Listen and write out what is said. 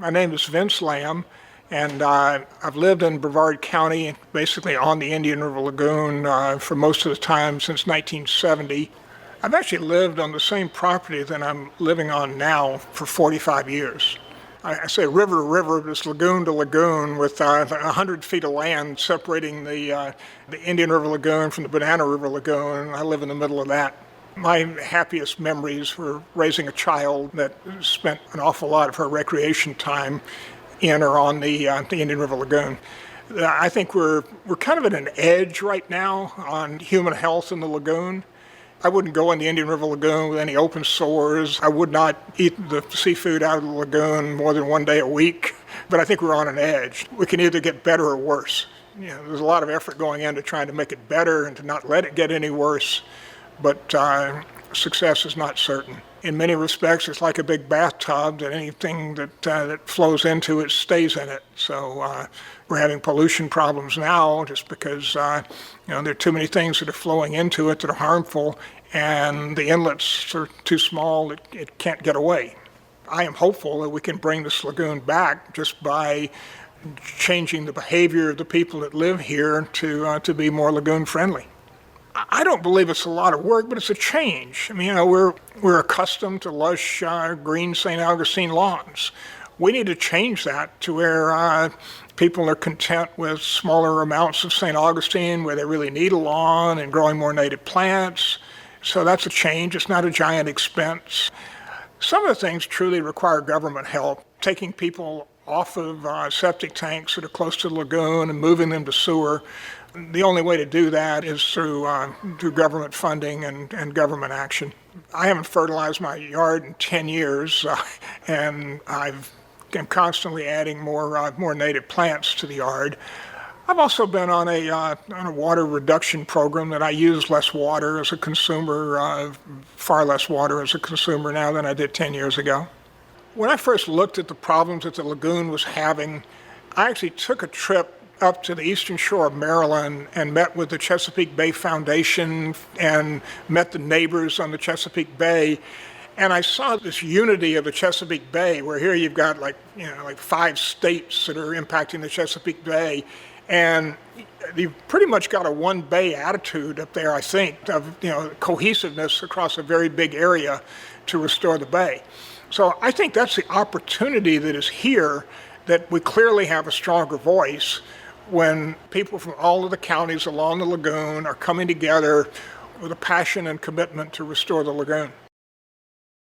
My name is Vince Lamb, and I've lived in Brevard County, basically on the Indian River Lagoon for most of the time since 1970. I've actually lived on the same property that I'm living on now for 45 years. I say river to river, but it's lagoon to lagoon with 100 feet of land separating the Indian River Lagoon from the Banana River Lagoon, and I live in the middle of that. My happiest memories were raising a child that spent an awful lot of her recreation time in or on the Indian River Lagoon. I think we're kind of at an edge right now on human health in the lagoon. I wouldn't go in the Indian River Lagoon with any open sores. I would not eat the seafood out of the lagoon more than one day a week. But I think we're on an edge. We can either get better or worse. There's a lot of effort going into trying to make it better and to not let it get any worse. But success is not certain. In many respects, it's like a big bathtub that anything that flows into it stays in it. So we're having pollution problems now just because there are too many things that are flowing into it that are harmful, and the inlets are too small, it can't get away. I am hopeful that we can bring this lagoon back just by changing the behavior of the people that live here to be more lagoon friendly. I don't believe it's a lot of work, but it's a change. I mean, we're accustomed to lush green St. Augustine lawns. We need to change that to where people are content with smaller amounts of St. Augustine, where they really need a lawn, and growing more native plants. So that's a change. It's not a giant expense. Some of the things truly require government help. Taking people off of septic tanks that are close to the lagoon and moving them to sewer. The only way to do that is through government funding and government action. I haven't fertilized my yard in 10 years, and I'm constantly adding more native plants to the yard. I've also been on a water reduction program that I use less water as a consumer, far less water as a consumer now than I did 10 years ago. When I first looked at the problems that the lagoon was having, I actually took a trip up to the eastern shore of Maryland and met with the Chesapeake Bay Foundation and met the neighbors on the Chesapeake Bay. And I saw this unity of the Chesapeake Bay, where here you've got like 5 states that are impacting the Chesapeake Bay. And you've pretty much got a one bay attitude up there, I think, of cohesiveness across a very big area to restore the bay. So I think that's the opportunity that is here, that we clearly have a stronger voice when people from all of the counties along the lagoon are coming together with a passion and commitment to restore the lagoon.